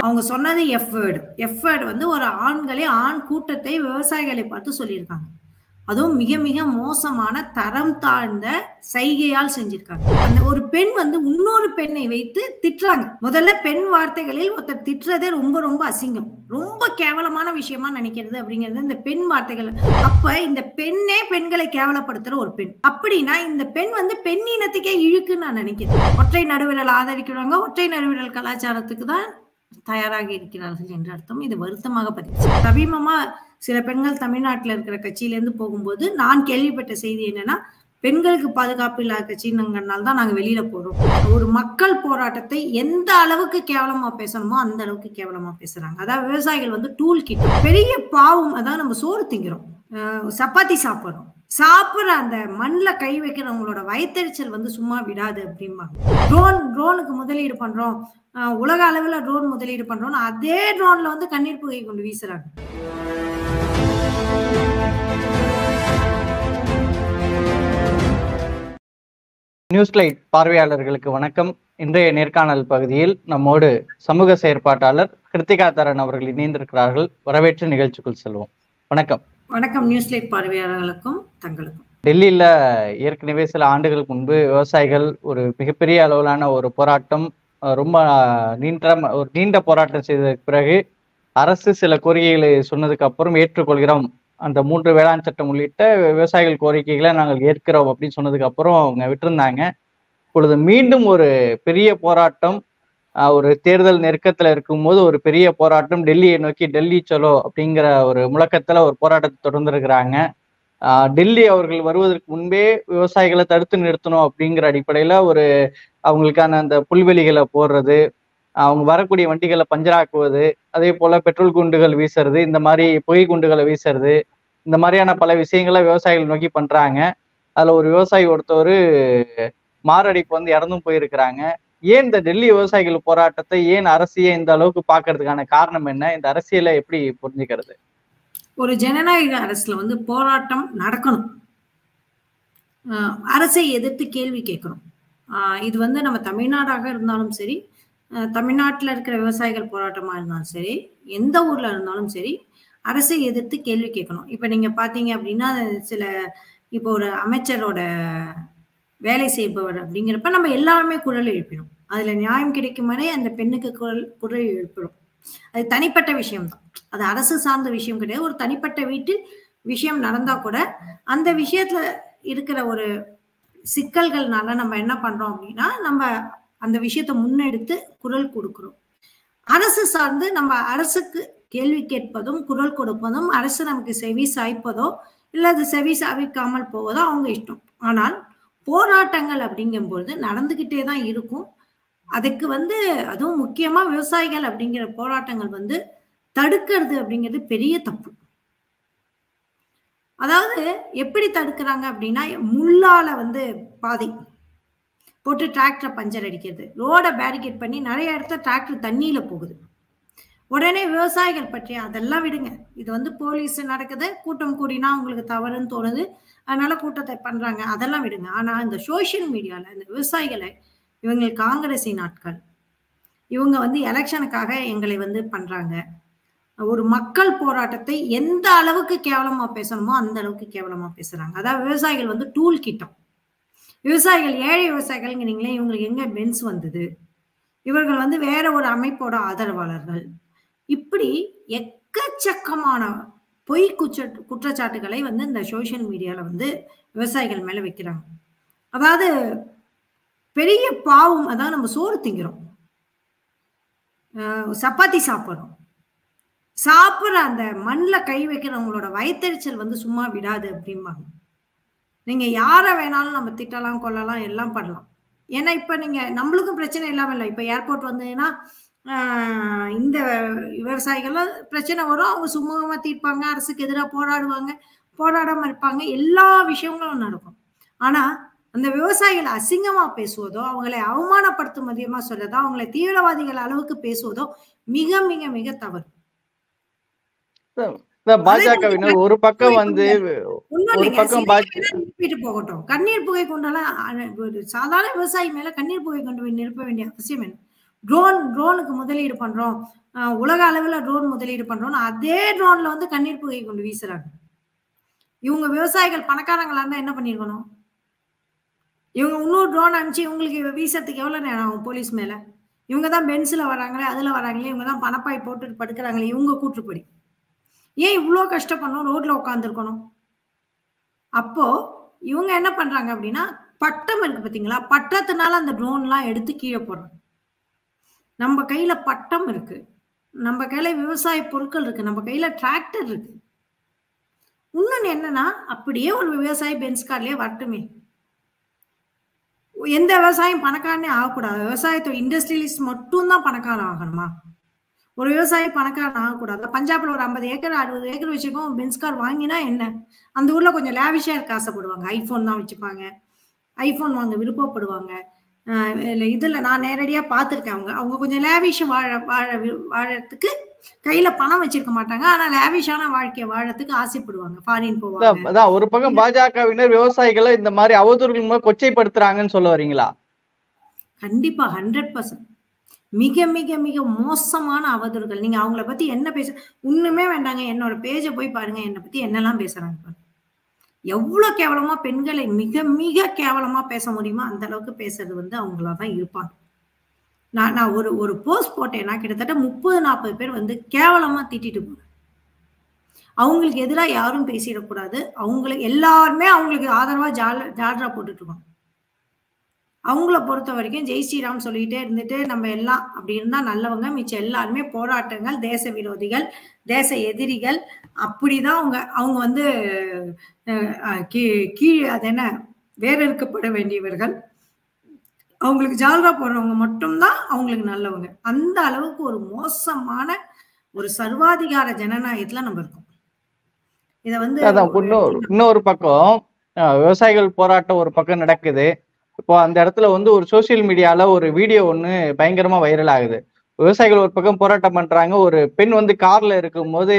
அவங்க சொன்னது எஃப்வேர்டு வந்து ஒரு ஆண் கூட்டத்தை விவசாயிகளை பார்த்து சொல்லியிருக்காங்க. அதுவும் மிக மிக மோசமான தரம் தாழ்ந்த சைகையால் செஞ்சிருக்காங்க. அந்த ஒரு பெண் வந்து இன்னொரு பெண்ணை வைத்து திட்டுறாங்க. முதல்ல பெண் வார்த்தைகளில் ஒருத்தர் திட்டுறதே ரொம்ப ரொம்ப அசிங்கம், ரொம்ப கேவலமான விஷயமா நினைக்கிறது அப்படிங்கிறது இந்த பெண் வார்த்தைகள். அப்ப இந்த பெண்ணே பெண்களை கேவலப்படுத்துற ஒரு பெண் அப்படின்னா இந்த பெண் வந்து பெண் இனத்துக்கே இழுக்குன்னு நான் நினைக்கிறேன். ஒற்றை நடுவிரல் ஆதரிக்கிறவங்க ஒற்றை நடுவிரல் கலாச்சாரத்துக்கு தான் தயாராக இருக்கிறார்கள் என்ற அர்த்தம். இது வருத்தமாக பதிவு. சமீபமா சில பெண்கள் தமிழ்நாட்டில் இருக்கிற கட்சியிலேருந்து போகும்போது நான் கேள்விப்பட்ட செய்தி என்னன்னா, பெண்களுக்கு பாதுகாப்பு இல்லாத கட்சினால தான் நாங்க வெளியில போறோம். ஒரு மக்கள் போராட்டத்தை எந்த அளவுக்கு கேவலமா பேசணுமோ அந்த அளவுக்கு கேவலமா பேசுறாங்க. அதாவது விவசாயிகள் வந்து டூல் கிட், பெரிய பாவம். அதாவது நம்ம சோறு திங்கிறோம், சப்பாத்தி சாப்பிடுறோம், சாப்பிடுற அந்த மண்ணில் கை வைக்கிறவங்களோட வயிற்றெரிச்சல் வந்து சும்மா விடாது அப்படிம்பாங்க. ட்ரோனுக்கு முதலீடு பண்றோம், உலக அளவில் ட்ரோன் முதலீடு பண்றோம், அதே ட்ரோன்ல வந்து கண்ணீர் புகை கொண்டு வீசுறாங்க. நியூஸ்லைட் பார்வையாளர்களுக்கு வணக்கம். இன்றைய நேர்காணல் பகுதியில் நம்மோடு சமூக செயற்பாட்டாளர் கிருத்திகா தரன் அவர்கள் இணைந்திருக்கிறார்கள். வரவேற்று நிகழ்ச்சிக்குள் செல்வோம். வணக்கம். வணக்கம். நியூஸ்லைட் பார்வையாளர்களுக்கும் தங்களுக்கும். டெல்லியில ஏற்கனவே சில ஆண்டுகளுக்கு முன்பு விவசாயிகள் ஒரு மிகப்பெரிய அளவிலான ஒரு போராட்டம், ரொம்ப நீண்ட போராட்டம் செய்ததுக்கு பிறகு அரசு சில கோரிக்கைகளை சொன்னதுக்கு அப்புறம் ஏற்றுக்கொள்கிறோம், அந்த 3 வேளாண் சட்டம் உள்ளிட்ட விவசாயிகள் கோரிக்கைகளை நாங்கள் ஏற்கிறோம் அப்படின்னு சொன்னதுக்கு அப்புறம் அவங்க விட்டுருந்தாங்க. இப்பொழுது மீண்டும் ஒரு பெரிய போராட்டம், ஒரு தேர்தல் நெருக்கத்துல இருக்கும்போது ஒரு பெரிய போராட்டம், டெல்லியை நோக்கி டெல்லி சலோ அப்படிங்கிற ஒரு முழக்கத்துல ஒரு போராட்டத்தை தொடர்ந்து இருக்கிறாங்க. டெல்லி அவர்கள் வருவதற்கு முன்பே விவசாயிகளை தடுத்து நிறுத்தணும் அப்படிங்கிற அடிப்படையில அவங்களுக்கான அந்த புல்வெளிகளை போடுறது, அவங்க வரக்கூடிய வண்டிகளை பஞ்சராக்குவது, அதே போல பெட்ரோல் குண்டுகள் வீசுறது, இந்த மாதிரி புகை குண்டுகளை வீசுறது, இந்த மாதிரியான பல விஷயங்களை விவசாயிகள் நோக்கி பண்றாங்க. அதுல ஒரு விவசாயி ஒருத்தர் மாரடைப்பு வந்து இறந்தும் போயிருக்கிறாங்க. ஏன் இந்த டெல்லி விவசாயிகள் போராட்டத்தை ஏன் அரசியை இந்த அளவுக்கு பாக்குறதுக்கான காரணம் என்ன? இந்த அரசியலை எப்படி புரிஞ்சுக்கிறது? ஒரு ஜனநாயக அரசுல வந்து போராட்டம் நடக்கணும், அரசை எதிர்த்து கேள்வி கேட்கணும். இது வந்து நம்ம தமிழ்நாடாக இருந்தாலும் சரி, தமிழ்நாட்டில் இருக்கிற விவசாயிகள் போராட்டமா இருந்தாலும் சரி, எந்த ஊர்ல இருந்தாலும் சரி, அரசை எதிர்த்து கேள்வி கேட்கணும். இப்ப நீங்க பாத்தீங்க அப்படின்னா இப்போ ஒரு அமைச்சரோட வேலை செய்பவர் அப்படிங்கிறப்ப நம்ம எல்லாருமே குரல் எழுப்பிடும். அதுல நியாயம் கிடைக்கும் வரை அந்த பெண்ணுக்கு குரல் எழுப்பிடும். அது தனிப்பட்ட விஷயம்தான், அது அரசு சார்ந்த விஷயம் கிடையாது. ஒரு தனிப்பட்ட வீட்டில் விஷயம் நடந்தா கூட அந்த விஷயத்துல இருக்கிற ஒரு சிக்கல்கள்னால நம்ம என்ன பண்றோம் அப்படின்னா, நம்ம அந்த விஷயத்த முன்னெடுத்து குரல் கொடுக்கிறோம். அரசு சார்ந்து நம்ம அரசுக்கு கேள்வி கேட்பதும் குரல் கொடுப்பதும், அரசு நமக்கு செவி சாய்ப்பதோ இல்ல அது செவி சாய்க்காமல் போவதோ அவங்க இஷ்டம். ஆனால் போராட்டங்கள் அப்படிங்கும்போது நடந்துகிட்டே தான் இருக்கும். அதுக்கு வந்து அதுவும் முக்கியமா விவசாயிகள் அப்படிங்கிற போராட்டங்கள் வந்து தடுக்கிறது அப்படிங்கிறது பெரிய தப்பு. அதாவது எப்படி தடுக்கிறாங்க அப்படின்னா, முள்ளால வந்து பாதை போட்டு டிராக்டரை பஞ்சர் அடிக்கிறது, ரோடை பேரிகேட் பண்ணி நிறைய இடத்துல டிராக்டர் தண்ணியில போகுது. உடனே விவசாயிகள் பற்றி அதெல்லாம் விடுங்க, இது வந்து போலீஸ் நடக்குது, கூட்டம் கூடினா உங்களுக்கு தவறுன்னு தோணுது, அதனால கூட்டத்தை பண்றாங்க, அதெல்லாம் விடுங்க. ஆனா இந்த சோசியல் மீடியால இந்த விவசாயிகளை இவங்க காங்கிரஸின் ஆட்கள், இவங்க வந்து எலெக்ஷனுக்காக எங்களை வந்து பண்றாங்க. ஒரு மக்கள் போராட்டத்தை எந்த அளவுக்கு கேவலமா பேசணுமோ அந்த அளவுக்கு கேவலமா பேசுறாங்க. அதாவது விவசாயிகள் வந்து டூல் கிட்டம். விவசாயிகள் ஏழை விவசாயிகள்ங்கிறீங்களே, இவங்களுக்கு எங்க பென்ஸ் வந்தது, இவர்கள் வந்து வேற ஒரு அமைப்போட ஆதரவாளர்கள், இப்படி எக்கச்சக்கமான பொய் குற்றச்சாட்டுகளை வந்து இந்த சோசியல் மீடியால வந்து விவசாயிகள் மேல வைக்கிறாங்க. அதாவது பெரிய பாவம். அதாவது நம்ம சோறு திங்கிறோம், சப்பாத்தி சாப்பிடுறோம், சாப்பிடுற அந்த மண்ணில் கை வைக்கிறவங்களோட வயிற்றெரிச்சல் வந்து சும்மா விடாது அப்படிம்பாங்க. நீங்க யாரை வேணாலும் நம்ம திட்டலாம், கொள்ளலாம், எல்லாம் பண்ணலாம். ஏன்னா இப்ப நீங்க நம்மளுக்கும் பிரச்சனை இல்லாம இல்லை. இப்ப ஏர்போர்ட் வந்ததுன்னா இந்த விவசாயிகள்லாம் பிரச்சனை வரும், அவங்க சுமூகமா தீர்ப்பாங்க, அரசுக்கு எதிராக போராடுவாங்க, போராடாம இருப்பாங்க, எல்லா விஷயங்களும் நடக்கும். ஆனா அந்த விவசாயிகளை அசிங்கமா பேசுவதோ, அவங்களை அவமானப்படுத்தும் மதியமா சொல்றதோ, அவங்களை தீவிரவாதிகள் அளவுக்கு பேசுவதோ மிக மிக மிக தவறு. பாஜகவினர் ஒரு பக்கம் வந்து போகட்டும், கண்ணீர் புகை கொண்டெல்லாம் சாதாரண விவசாயி மேல கண்ணீர் புகை கொண்டு போய் நிரப்ப வேண்டிய அவசியம் என்ன? ட்ரோனுக்கு முதலீடு பண்றோம், உலக அளவுல ட்ரோன் முதலீடு பண்றோம்னு அதே ட்ரோன்ல வந்து கண்ணீர் புகை கொண்டு வீசுறாங்க. இவங்க விவசாயிகள் பணக்காரங்களா இருந்தா என்ன பண்ணிருக்கணும்? இவங்க இன்னொரு ட்ரோன் அனுப்பிச்சு இவங்களுக்கு வீசத்துக்கு எவ்வளவு நேரம் ஆகும் போலீஸ் மேல? இவங்க தான் பென்ஸ்ல வராங்களே, அதுல வராங்களே, இவங்க தான் பணப்பாய் போட்டுட்டு படுக்கிறாங்களே, இவங்க கூற்றுப்படி ஏன் இவ்வளோ கஷ்டப்படணும், ரோட்ல உட்காந்துருக்கணும்? அப்போ இவங்க என்ன பண்றாங்க அப்படின்னா, பட்டம் இருக்கு பாத்தீங்களா, பட்டத்தினால அந்த ட்ரோன்லாம் எடுத்து கீழே போடுறாங்க. நம்ம கையில பட்டம் இருக்கு, நம்ம கையில விவசாய பொருட்கள் இருக்கு, நம்ம கையில டிராக்டர் இருக்கு. இன்னொன்னு என்னன்னா, அப்படியே ஒரு விவசாயி பென்ஸ் கார்லயே வரட்டுமே, எந்த விவசாயம் பணக்காரனே ஆகக்கூடாது. விவசாயத்தோட இண்டஸ்ட்ரியலிஸ்ட் மட்டும் தான் பணக்காரன் ஆகணுமா? ஒரு விவசாயி பணக்காரன் ஆகக்கூடாது. பஞ்சாப்ல ஒரு 50 ஏக்கர் 60 ஏக்கர் வச்சுக்கோம், பென்ஸ் கார் வாங்கினா என்ன? அந்த ஊர்ல கொஞ்சம் லேவிஷா இருக்க ஆசைப்படுவாங்க, ஐபோன் தான் வச்சுப்பாங்க, ஐபோன் வாங்க விருப்பப்படுவாங்க. இதுல நான் நேரடியா பார்த்திருக்கேன். அவங்க கொஞ்சம் லேவிஷா வாழறதுக்கு கையில பணம் வச்சிருக்க மாட்டாங்க, ஆனா லேவிஷான வாழ்க்கைய வாழறதுக்கு ஆசைப்படுவாங்க, ஃபாரின் போவாங்க. அதான் ஒரு பக்கம் பாஜகவினர் விவசாயிகளை இந்த மாதிரி அவதூறுகள் மூலம் கொச்சைப்படுத்துறாங்கன்னு சொல்ல வரீங்களா? கண்டிப்பா 100%. மிக மிக மிக மோசமான அவதூறுகள். நீங்க அவங்கள பத்தி என்ன பேச ஒண்ணுமே வேண்டாங்க, என்னோட பேஜ போய் பாருங்க, என்னை பத்தி என்னெல்லாம் பேசுறாங்க. எவ்வளவு கேவலமா பெண்களை மிக மிக கேவலமா பேச முடியுமோ அந்த அளவுக்கு பேசுறது வந்து அவங்களாதான் இருப்பாங்க. நான் ஒரு போஸ்ட் போட்டேன்னா கிட்டத்தட்ட 30-40 பேர் வந்து கேவலமா திட்டிட்டு போறேன். அவங்களுக்கு எதிராக யாரும் பேசிடக்கூடாது, அவங்களுக்கு எல்லாருமே அவங்களுக்கு ஆதரவா ஜால்ரா போட்டுட்டு இருக்கோம். அவங்கள பொறுத்த வரைக்கும் ஜெய் ஸ்ரீராம் சொல்லிட்டே இருந்துட்டு நம்ம எல்லாம் அப்படி இருந்தா நல்லவங்க, மிச்சம் எல்லாருமே போராட்டங்கள், தேச விரோதிகள், தேச எதிரிகள், அப்படிதான் அவங்க வந்து கீழே அது என்ன வேறறுக்கப்பட வேண்டியவர்கள், அவங்களுக்கு ஜால்ரா போடுறவங்க மட்டும்தான் அவங்களுக்கு நல்லவங்க. அந்த அளவுக்கு ஒரு மோசமான ஒரு சர்வாதிகார ஜனநாயகத்துல நம்ம இருக்கோம். இத வந்து இன்னொரு பக்கம் விவசாயிகள் போராட்டம் ஒரு பக்கம் நடக்குது. இப்போ அந்த இடத்துல வந்து ஒரு சோசியல் மீடியால ஒரு வீடியோ ஒண்ணு பயங்கரமா வைரல் ஆகுது. விவசாயிகள் ஒரு பக்கம் போராட்டம் பண்றாங்க, ஒரு பெண் வந்து கார்ல இருக்கும்போது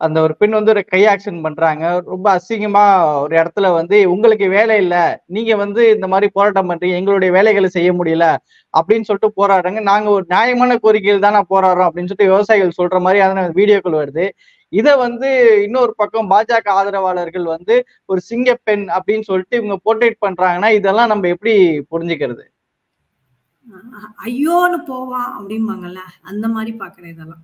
அந்த ஒரு பெண் வந்து ஒரு கை ஆக்ஷன் பண்றாங்க. ரொம்ப அசிங்கமா ஒரு இடத்துல வந்து உங்களுக்கு வேலை இல்லை, நீங்க வந்து இந்த மாதிரி போராட்டம் பண்றீங்க, எங்களுடைய வேலைகளை செய்ய முடியல அப்படின்னு சொல்லிட்டு போராடுறாங்க. நாங்க ஒரு நியாயமான கோரிக்கைகள் தானே போராடுறோம் அப்படின்னு சொல்லிட்டு விவசாயிகள் சொல்ற மாதிரி அதனால வீடியோக்கள் வருது. இதை வந்து இன்னொரு பக்கம் பாஜக ஆதரவாளர்கள் வந்து ஒரு சிங்கப்பெண் அப்படின்னு சொல்லிட்டு இவங்க போர்ட்ரேட் பண்றாங்கன்னா இதெல்லாம் நம்ம எப்படி புரிஞ்சுக்கிறது? ஐயோன்னு போவான் அப்படிம்பாங்கல்ல, அந்த மாதிரி பாக்குறேன் இதெல்லாம்.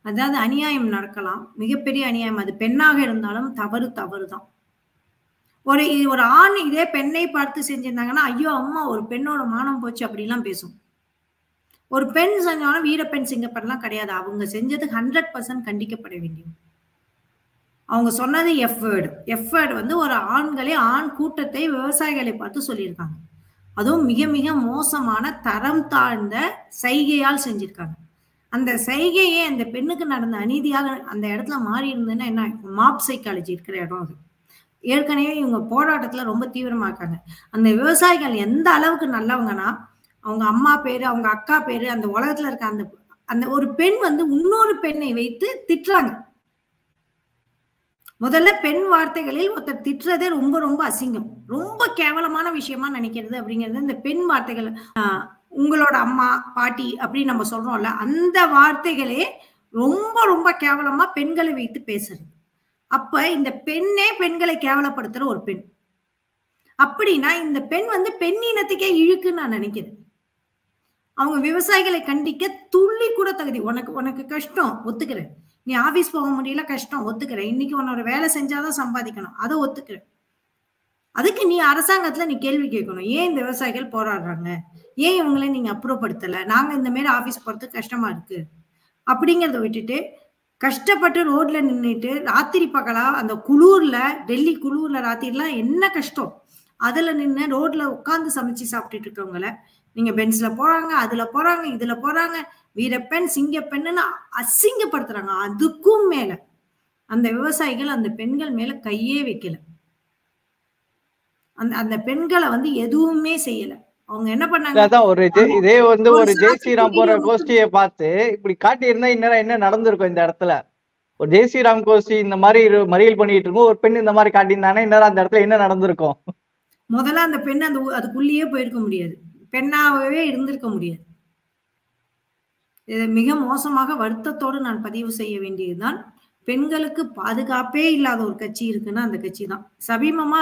அதாவது அநியாயம் நடக்கலாம், மிகப்பெரிய அநியாயம், அது பெண்ணாக இருந்தாலும் தவறுதான். ஒரு ஆண் இதே பெண்ணை பார்த்து செஞ்சிருந்தாங்கன்னா ஐயோ அம்மா ஒரு பெண்ணோட மானம் போச்சு அப்படிலாம் பேசும். ஒரு பெண் செஞ்சாலும் வீரப்பெண் சிங்கப்பெண்லாம் கிடையாது, அவங்க செஞ்சது 100% கண்டிக்கப்பட வேண்டியது. அவங்க சொன்னது எஃப்வேர்டு வந்து ஒரு ஆண் கூட்டத்தை விவசாயிகளை பார்த்து சொல்லியிருக்காங்க. அதுவும் மிக மிக மோசமான தரம் தாழ்ந்த சைகையால் செஞ்சிருக்காங்க. அந்த சைகையே அந்த பெண்ணுக்கு நடந்த அநீதியாக அந்த இடத்துல மாறி இருந்ததுன்னா என்ன, மாப் சைக்காலஜி இருக்கிற இடம் அது. ஏற்கனவே இவங்க போராட்டத்துல ரொம்ப தீவிரமா இருக்காங்க. அந்த விவசாயிகள் எந்த அளவுக்கு நல்லவங்கன்னா, அவங்க அம்மா பேரு, அவங்க அக்கா பேரு, அந்த உலகத்துல இருக்க அந்த ஒரு பெண் வந்து இன்னொரு பெண்ணை வைத்து திட்டுறாங்க. முதல்ல பெண் வார்த்தைகளில் ஒருத்தர் திட்டுறதே ரொம்ப ரொம்ப அசிங்கம், ரொம்ப கேவலமான விஷயமா நினைக்கிறது அப்படிங்கிறது. இந்த பெண் வார்த்தைகள், உங்களோட அம்மா பாட்டி அப்படின்னு நம்ம சொல்றோம்ல, அந்த வார்த்தைகளே ரொம்ப ரொம்ப கேவலமா பெண்களை வைத்து பேசுறது. அப்ப இந்த பெண்ணே பெண்களை கேவலப்படுத்துற ஒரு பெண் அப்படின்னா இந்த பெண் வந்து பெண் இனத்துக்கே இழுக்குன்னு நான் நினைக்கிறேன். அவங்க விவசாயிகளை கண்டிக்க துள்ளி கூட தகுதி. உனக்கு கஷ்டம் ஒத்துக்கிறேன், நீ ஆபீஸ் போக முடியல கஷ்டம் ஒத்துக்கிறேன், இன்னைக்கு உன்னோட வேலை செஞ்சாதான் சம்பாதிக்கணும் அதை ஒத்துக்கிறேன். அதுக்கு நீ அரசாங்கத்துல நீ கேள்வி கேட்கணும், ஏன் இந்த விவசாயிகள் போராடுறாங்க, ஏன் இவங்களை நீங்க அப்புறப்படுத்தல, நாங்க இந்த மாதிரி ஆபீஸ் போறதுக்கு கஷ்டமா இருக்கு அப்படிங்கிறத விட்டுட்டு கஷ்டப்பட்டு ரோட்ல நின்றுட்டு ராத்திரி பகலா அந்த குளூர்ல, டெல்லி குளூர்ல ராத்திரிலாம் என்ன கஷ்டம், அதுல நின்று ரோட்ல உட்கார்ந்து சமைச்சு சாப்பிட்டுட்டு இருக்கவங்கள நீங்க பென்ஸ்ல போறாங்க, அதுல போறாங்க, இதுல போறாங்க, வீரப்பெண் சிங்கப்பெண்ணுன்னு அசிங்கப்படுத்துறாங்க. அதுக்கும் மேல அந்த விவசாயிகள் அந்த பெண்கள் மேல கையே வைக்கல, அந்த பெண்களை வந்து எதுவுமே செய்யல. அவங்க என்ன பண்ணாங்க, இதே வந்து ஒரு ஜெய் ஸ்ரீராம் போற கோஷ்டியை பார்த்து இப்படி காட்டி இருந்தா இன்னும் என்ன நடந்திருக்கும் இந்த இடத்துல? ஒரு ஜெய் ஸ்ரீராம் கோஷ்டி இந்த மாதிரி மறியல் பண்ணிட்டு இருக்கும், ஒரு பெண் இந்த மாதிரி காட்டியிருந்தானே இன்னும் அந்த இடத்துல என்ன நடந்திருக்கும்? முதல்ல அந்த பெண் அதுக்குள்ளேயே போயிருக்க முடியாது, பெண்ணாகவே இருந்திருக்க முடியாது. மிக மோசமாக வருத்தத்தோடு நான் பதிவு செய்ய வேண்டியதுதான். பெண்களுக்கு பாதுகாப்பே இல்லாத ஒரு கட்சி இருக்குன்னா அந்த கட்சி தான். சமீபமா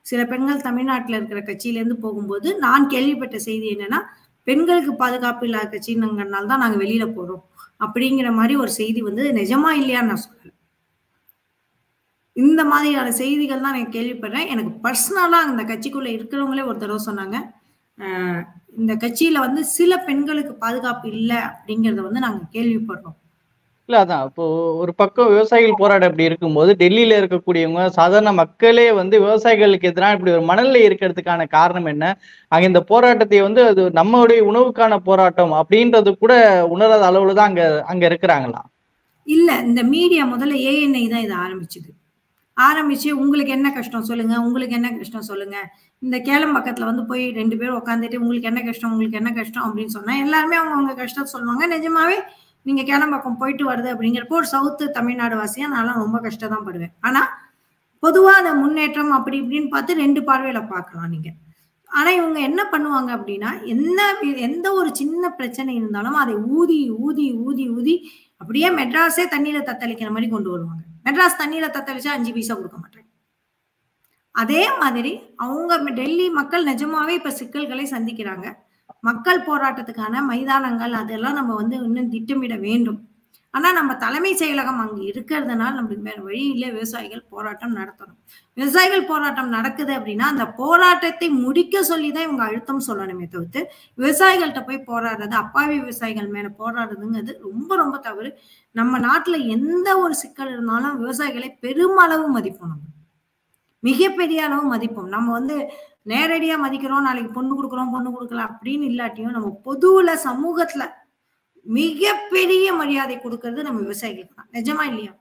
சில பெண்கள் தமிழ்நாட்டில் இருக்கிற கட்சியில இருந்து போகும்போது நான் கேள்விப்பட்ட செய்தி என்னன்னா, பெண்களுக்கு பாதுகாப்பு இல்லாத கட்சிங்கிறனால தான் நாங்க வெளியில போறோம் அப்படிங்கிற மாதிரி ஒரு செய்தி வந்து நிஜமா இல்லையான்னு நான் சொல்லல. இந்த மாதிரியான செய்திகள் தான் நான் கேள்விப்படுறேன். எனக்கு பர்சனலா அந்த கட்சிக்குள்ள இருக்கிறவங்களே ஒரு தடவை சொன்னாங்க, இந்த கட்சியில வந்து சில பெண்களுக்கு பாதுகாப்பு இல்லை அப்படிங்கறத வந்து நாங்க கேள்விப்படுறோம். இல்ல அதான் இப்போ ஒரு பக்கம் விவசாயிகள் போராட்டம் இப்படி இருக்கும்போது டெல்லியில இருக்கக்கூடியவங்க சாதாரண மக்களே வந்து விவசாயிகளுக்கு எதிராக இப்படி ஒரு மனநிலை இருக்கிறதுக்கான காரணம் என்ன? அங்க இந்த போராட்டத்தை வந்து அது நம்மளுடைய உணவுக்கான போராட்டம் அப்படின்றது கூட உணராத அளவுல தான் அங்க இருக்கிறாங்களா? இல்ல, இந்த மீடியா முதல்ல ANI தான் இதை ஆரம்பிச்சு உங்களுக்கு என்ன கஷ்டம் சொல்லுங்க, உங்களுக்கு என்ன கஷ்டம் சொல்லுங்க. இந்த கேளம்பக்கத்துல வந்து போய் 2 பேரும் உட்காந்துட்டு உங்களுக்கு என்ன கஷ்டம், உங்களுக்கு என்ன கஷ்டம் அப்படின்னு சொன்னா எல்லாருமே அவங்க கஷ்டம் சொல்லுவாங்க. நிஜமாவே நீங்க கேளம்பக்கம் போயிட்டு வருது அப்படிங்கிறப்போ ஒரு சவுத்து தமிழ்நாடு வாசியா நான் ரொம்ப கஷ்டம் தான் படுவேன். ஆனா பொதுவா அந்த முன்னேற்றம் அப்படி இப்படின்னு பார்த்து 2 பார்வையில பார்க்கலாம் நீங்க. ஆனா இவங்க என்ன பண்ணுவாங்க அப்படின்னா, எந்த ஒரு சின்ன பிரச்சனை இருந்தாலும் அதை ஊதி ஊதி ஊதி ஊதி அப்படியே மெட்ராஸே தண்ணீரை தத்தளிக்கிற மாதிரி கொண்டு வருவாங்க. மெட்ராஸ் தண்ணீரை தத்தளிச்சா 5 பைசா கொடுக்க மாட்டாங்க. அதே மாதிரி அவங்க டெல்லி மக்கள் நிஜமாவே இப்ப சிக்கல்களை சந்திக்கிறாங்க. மக்கள் போராட்டத்துக்கான மைதானங்கள் அதெல்லாம் நம்ம வந்து இன்னும் திட்டமிட வேண்டும். ஆனா நம்ம தலைமை செயலகம் அங்க இருக்கிறதுனால நம்மளுக்கு வேற வழி இல்லை, விவசாயிகள் போராட்டம் நடத்தணும். விவசாயிகள் போராட்டம் நடக்குது அப்படின்னா அந்த போராட்டத்தை முடிக்க சொல்லிதான் இவங்க அழுத்தம் சொல்லணுமே தவிர்த்து விவசாயிகள்கிட்ட போய் போராடுறது, அப்பாவி விவசாயிகள் மேல போராடுறதுங்கிறது ரொம்ப ரொம்ப தவறு. நம்ம நாட்டுல எந்த ஒரு சிக்கல் இருந்தாலும் விவசாயிகளை பெருமளவு மதிப்போம், நம்ம மிகப்பெரிய அளவு மதிப்போம். நம்ம வந்து நேரடியா மதிக்கிறோம், நாளைக்கு பொண்ணு கொடுக்கல அப்படின்னு இல்லாட்டியும் நம்ம பொதுவுல சமூகத்துல மிகப்பெரிய மரியாதை கொடுக்கறது நம்ம விவசாயிகளுக்கு தான். நிஜமா இல்லையா?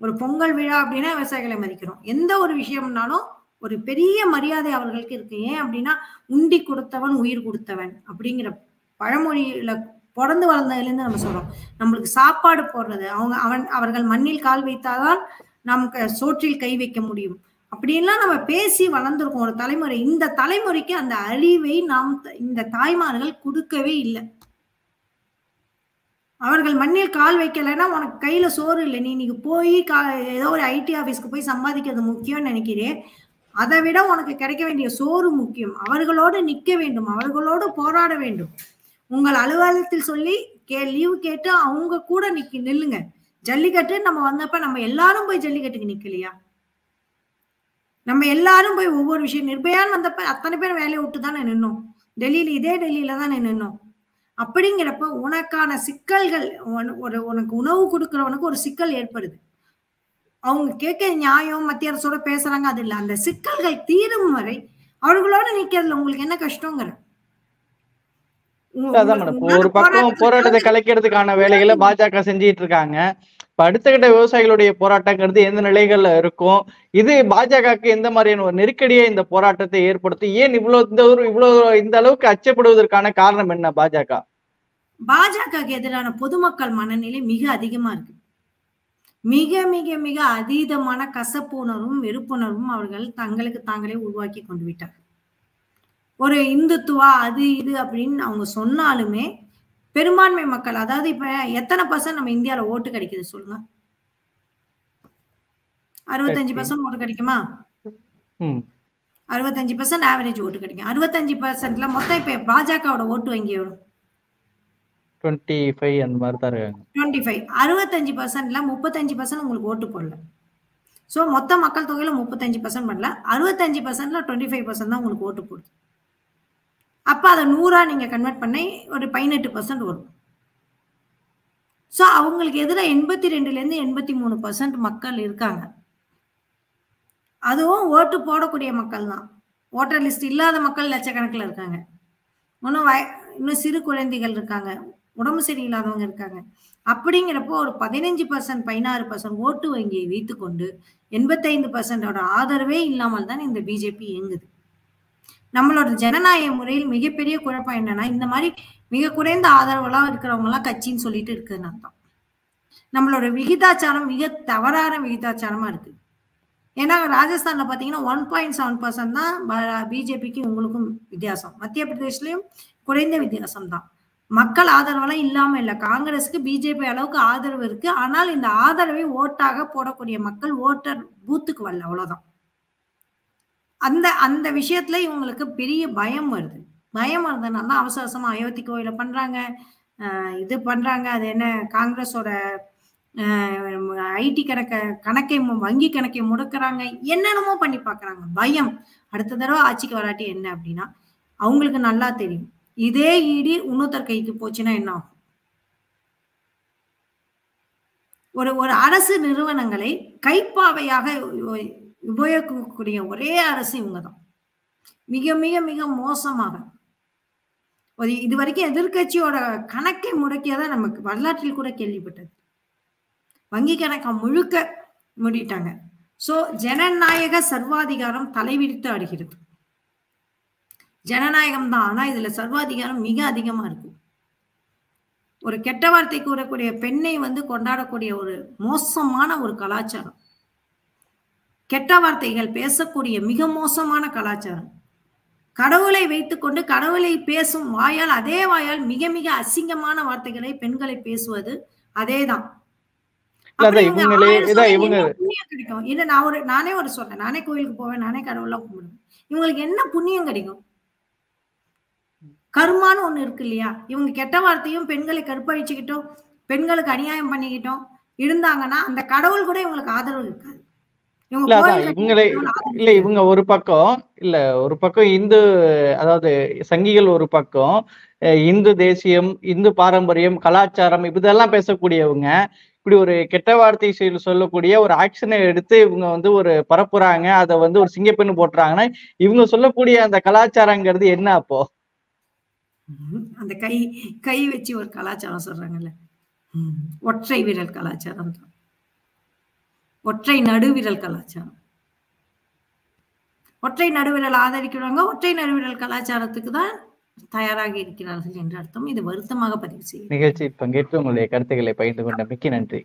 ஒரு பொங்கல் விழா அப்படின்னா விவசாயிகளை மதிக்கிறோம். எந்த ஒரு விஷயம்னாலும் ஒரு பெரிய மரியாதை அவர்களுக்கு இருக்கு. ஏன் அப்படின்னா உண்டி கொடுத்தவன் உயிர் கொடுத்தவன் அப்படிங்கிற பழமொழியில பிறந்து வளர்ந்ததுல இருந்து நம்ம சொல்றோம். நம்மளுக்கு சாப்பாடு போடுறது அவர்கள் மண்ணில் கால் வைத்தாதான் நமக்கு சோற்றில் கை வைக்க முடியும் அப்படின்லாம் நம்ம பேசி வளர்ந்துருக்கோம் ஒரு தலைமுறை. இந்த தலைமுறைக்கு அந்த அறிவை இந்த தாய்மார்கள் கொடுக்கவே இல்லை. அவர்கள் மண்ணில் கால் வைக்கலைன்னா உனக்கு கையில சோறு இல்லை, நீ இன்னைக்கு போய் ஏதோ ஒரு IT ஆபீஸ்க்கு போய் சம்பாதிக்கிறது முக்கியம்னு நினைக்கிறேன். அதை விட உனக்கு கிடைக்க வேண்டிய சோறு முக்கியம். அவர்களோடு நிற்க வேண்டும், அவர்களோடு போராட வேண்டும். உங்கள் அலுவலகத்தில் சொல்லி லீவு கேட்டு அவங்க கூட நில்லுங்க. ஜல்லிக்கட்டு நம்ம வந்தப்ப நம்ம எல்லாரும் போய் ஜல்லிக்கட்டுக்கு நிக்கலையா? நம்ம எல்லாரும் போய் ஒவ்வொரு விஷயம் நிர்பயான்னு வந்தப்ப அத்தனை பேர் வேலையை விட்டு தானே நின்னோம். இதே டெல்லியில தானே நின்னோம். அப்படிங்கிறப்ப உனக்கான சிக்கல்கள் உனக்கு உணவு கொடுக்கிறவனுக்கு ஒரு சிக்கல் ஏற்படுது. அவங்க கேட்க நியாயம் மத்திய அரசோட பேசுறாங்க, அது இல்லை. அந்த சிக்கல்கள் தீரும் வரை அவர்களோட நிக்கிறதுல உங்களுக்கு என்ன கஷ்டங்கிற ஒரு பக்கம் போராட்டத்தை கலைக்கிறதுக்கான வேலைகளை பாஜக செஞ்சிட்டு இருக்காங்க. இப்ப அடுத்த கட்ட விவசாயிகளுடைய போராட்டங்கிறது எந்த நிலைகள்ல இருக்கும்? இது பாஜகவுக்கு எந்த மாதிரியான ஒரு நெருக்கடியை இந்த போராட்டத்தை ஏற்படுத்தும்? ஏன் இவ்வளவு இந்த அளவுக்கு அச்சப்படுவதற்கான காரணம் என்ன? பாஜகவுக்கு எதிரான பொதுமக்கள் மனநிலை மிக அதிகமா இருக்கு. மிக மிக மிக அதீதமான கசப்புணர்வும் வெறுப்புணர்வும் அவர்கள் தங்களுக்கு தாங்களே உருவாக்கி கொண்டு விட்டார். ஒரு இந்துத்துவா அது இது அப்படின்னு அவங்க சொன்னாலுமே பெரும்பான்மை மக்கள், அதாவது இப்ப எத்தனை % நம்ம இந்தியால ஓட்டு கிடைக்குது சொல்லுங்க? 65% ஓட்டு கிடைக்குமா? 65% ஆவரேஜ் ஓட்டு கிடைக்கும். 65%ல மொத்தம் இப்ப பாஜகவோட ஓட்டு வங்கி எவ்வளவு? 25 அந்த மாதிரி தான் இருக்காங்க. 25. 65%ல 35% உங்களுக்கு ஓட்டு போடல. சோ மொத்த மக்கள் தொகையில 35% பண்ணல, 65%ல 25% தான் உங்களுக்கு ஓட்டு போடுது. அப்ப அதை 100 நீங்க கன்வெர்ட் பண்ணி ஒரு 18% வரும். சோ அவங்களுக்கு எதிராக 82ல இருந்து 83% மக்கள் இருக்காங்க. அதுவும் ஓட்டு போடக்கூடிய மக்கள் தான். ஓட்டர் லிஸ்ட் இல்லாத மக்கள் லட்சக்கணக்கில் இருக்காங்க. இன்னும் சிறு குழந்தைகள் இருக்காங்க, உடம்பு சரியில்லாதவங்க இருக்காங்க. அப்படிங்கிறப்போ ஒரு 15% 16% ஓட்டு வங்கியை வைத்துக்கொண்டு 85% ஆதரவே இல்லாமல் தான் இந்த பிஜேபி இயங்குது. நம்மளோட ஜனநாயக முறையில் மிகப்பெரிய குழப்பம் என்னன்னா, இந்த மாதிரி மிக குறைந்த ஆதரவுலாம் இருக்கிறவங்க எல்லாம் கட்சின்னு சொல்லிட்டு இருக்குதுன்னு அர்த்தம். நம்மளோட விகிதாச்சாரம் மிக தவறான விகிதாச்சாரமா இருக்கு. ஏன்னா ராஜஸ்தான்ல பாத்தீங்கன்னா 1.7% தான் பிஜேபிக்கு உங்களுக்கும் வித்தியாசம். மத்திய பிரதேஷ்லயும் குறைந்த வித்தியாசம் தான். மக்கள் ஆதரவெல்லாம் இல்லாம இல்ல. காங்கிரஸ்க்கு பிஜேபி அளவுக்கு ஆதரவு இருக்கு. ஆனால் இந்த ஆதரவை ஓட்டாக போடக்கூடிய மக்கள் ஓட்டர் பூத்துக்கு வரல அவ்வளவுதான். அந்த அந்த விஷயத்துல இவங்களுக்கு பெரிய பயம் வருது. பயம் வந்ததுனால தான் அவசர அவசரமா அயோத்தி கோயில பண்றாங்க. இது பண்றாங்க. அது என்ன காங்கிரஸோட ஐடி கணக்கை வங்கி கணக்கை முடக்குறாங்க. என்னென்னமோ பண்ணி பாக்குறாங்க. பயம். அடுத்த தடவை ஆட்சிக்கு வராட்டி என்ன அப்படின்னா அவங்களுக்கு நல்லா தெரியும். இதே ஈடி இன்னொருத்தர் கைக்கு போச்சுன்னா என்ன ஆகும்? ஒரு அரசு நிறுவனங்களை கைப்பாவையாக உபயோகிக்கக்கூடிய ஒரே அரசு இவங்கதான். மிக மிக மிக மோசமாக இது வரைக்கும் எதிர்கட்சியோட கணக்கை முடக்கியதான் நமக்கு வரலாற்றில் கூட கேள்விப்பட்டது. வங்கி கணக்கை முழுக்க மூடிட்டாங்க. சோ ஜனநாயக சர்வாதிகாரம் தலைவிரித்து ஆடுகிறது. ஜனநாயகம் தான், ஆனா இதுல சர்வாதிகாரம் மிக அதிகமா இருக்கு. ஒரு கெட்ட வார்த்தை கூறக்கூடிய பெண்ணை கொண்டாடக்கூடிய ஒரு மோசமான ஒரு கலாச்சாரம். கெட்ட வார்த்தைகள் பேசக்கூடிய மிக மோசமான கலாச்சாரம். கடவுளை வைத்துக்கொண்டு கடவுளை பேசும் வாயால், அதே வாயால் மிக மிக அசிங்கமான வார்த்தைகளை பெண்களை பேசுவது அதேதான். கிடைக்கும். இதை நானே சொன்னேன். நானே கோயிலுக்கு போவேன், நானே கடவுள்லாம் கும்பிடுவேன். இவங்களுக்கு என்ன புண்ணியம் கிடைக்கும்? கர்மான்னு ஒண்ணு இருக்கு இல்லையா? இவங்க கெட்ட வார்த்தையும் பெண்களை கற்பழிச்சுக்கிட்டோம், பெண்களுக்கு அநியாயம் பண்ணிக்கிட்டோம் இருந்தாங்கன்னா அந்த கடவுள் கூட இவங்களுக்கு ஆதரவு இருக்காது. இவங்க ஒரு பக்கம் இந்து, அதாவது சங்கிகள் ஒரு பக்கம் இந்து தேசியம், இந்து பாரம்பரியம், கலாச்சாரம் இதெல்லாம் பேசக்கூடியவங்க இப்படி ஒரு கெட்ட வார்த்தை சொல்லக்கூடிய ஒரு ஆக்ஷனை எடுத்து இவங்க ஒரு பரப்புறாங்க. அதை ஒரு சிங்கப்பெண்ணு போட்டுறாங்கன்னா இவங்க சொல்லக்கூடிய அந்த கலாச்சாரங்கிறது என்ன? அப்போ அந்த கை வச்சு ஒரு கலாச்சாரம் சொல்றாங்கல்ல, ஒற்றை விரல் கலாச்சாரம் தான். ஒற்றை நடுவிரல் கலாச்சாரம். ஒற்றை நடுவிரல் ஆதரிக்கிறாங்க. ஒற்றை நடுவிரல் கலாச்சாரத்துக்கு தான் தயாராக இருக்கிறார்கள் என்று அர்த்தம். இது வருத்தமாக பதிவு செய்யும். நிகழ்ச்சி பங்கேற்று உங்களுடைய கருத்துக்களை பகிர்ந்து கொண்ட மிக்க நன்றி.